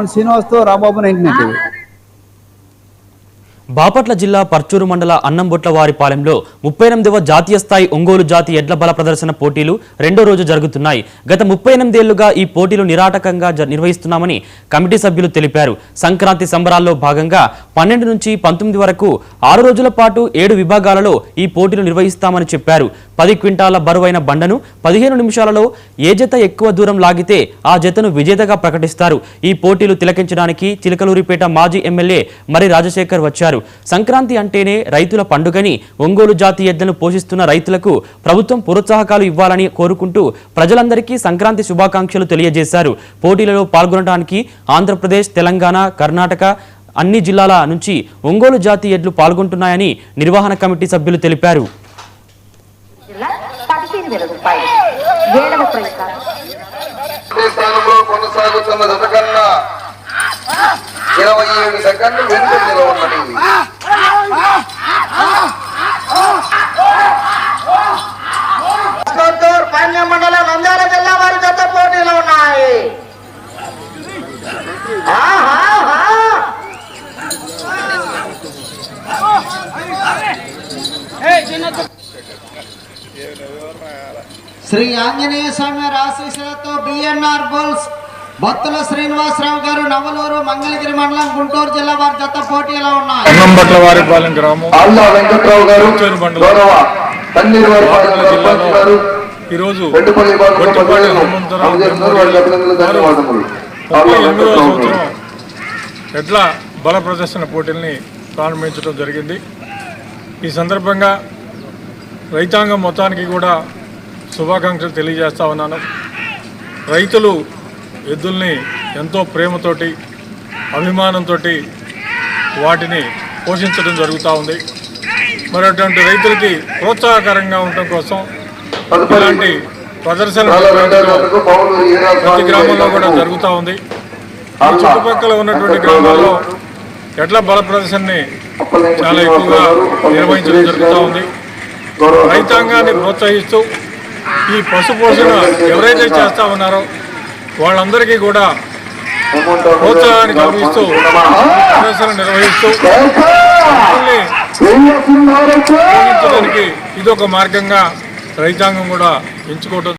శ్రీనివాస్తో రాబాబు 99. బాపట్ల జిల్లా పర్చూరు మండల అన్నంబొట్లవారిపాలెంలో 38వ జాతీయ స్థాయి ఒంగోలు జాతి ఎడ్ల బల ప్రదర్శన పోటీలు రెండో రోజు జరుగుతున్నాయి. గత 38 ఏళ్లుగా ఈ పోటీలు నిరాటకంగా నిర్వహిస్తున్నామని కమిటీ సభ్యులు తెలిపారు. సంక్రాంతి సంబరాల్లో భాగంగా 12 నుంచి 19 వరకు 6 రోజుల పాటు 7 విభాగాలలో ఈ పోటీలు నిర్వహిస్తామని చెప్పారు. 10 క్వింటాల బరువైన బండను 15 నిమిషాలలో ఏ జత ఎక్కువ దూరం లాగితే ఆ జతను విజేతగా ప్రకటిస్తారు. ఈ పోటీలు తిలకించడానికి చిలకలూరిపేట మాజీ ఎమ్మెల్యే మరి రాజశేఖర్ వచ్చారు. సంక్రాంతి అంటేనే రైతుల పండుగని, ఒంగోలు జాతి ఎడ్లను పోషిస్తున్న రైతులకు ప్రభుత్వం ప్రోత్సాహకాలు ఇవ్వాలని కోరుకుంటూ ప్రజలందరికీ సంక్రాంతి శుభాకాంక్షలు తెలియజేశారు. పోటీలలో పాల్గొనడానికి ఆంధ్రప్రదేశ్, తెలంగాణ, కర్ణాటక అన్ని జిల్లాల నుంచి ఒంగోలు జాతి ఎడ్లు పాల్గొంటున్నాయని నిర్వహణ కమిటీ సభ్యులు తెలిపారు. కొనసాగుతున్న జత కన్నా 27 సెకండ్లు వెనుకంజలో ఉన్నది. పాండ్య మండలం నంద్యాల జిల్లా వారి జత పోటీలో ఉన్నాయి. శ్రీ ఆంజనేయ స్వామి ఆశీస్సులతో బిఎన్ఆర్ బుల్స్ భక్తుల శ్రీనివాసరావు గారు నవలూరు మంగళగిరి మండలం గుంటూరు జిల్లా వారి జత పోటీలో ఉన్నాయి. అన్నంబొట్లవారిపాలెం గ్రామం ఈరోజు 38వ సంవత్సరం ఎడ్ల బల ప్రదర్శన పోటీల్ని ప్రారంభించడం జరిగింది. ఈ సందర్భంగా రైతాంగం మొత్తానికి కూడా శుభాకాంక్షలు తెలియజేస్తా ఉన్నాను. రైతులు ఎద్దుల్ని ఎంతో ప్రేమతోటి, అభిమానంతో వాటిని పోషించడం జరుగుతూ ఉంది. మరి అటువంటి రైతులకి ప్రోత్సాహకరంగా ఉండటం కోసం ఇలాంటి ప్రదర్శన ప్రతి గ్రామంలో కూడా జరుగుతూ ఉంది. ఈ చుట్టుపక్కల ఉన్నటువంటి గ్రామాల్లో ఎడ్ల బల ప్రదర్శనని చాలా ఎక్కువగా నిర్వహించడం జరుగుతూ ఉంది. రైతాంగాన్ని ప్రోత్సహిస్తూ ఈ పశు పోషణ ఎవరైతే చేస్తూ ఉన్నారో వాళ్ళందరికీ కూడా ప్రోత్సాహాన్ని కల్పిస్తూ ప్రదర్శన నిర్వహిస్తూ పోషించడానికి ఇదొక మార్గంగా రైతాంగం కూడా ఎంచుకోవడం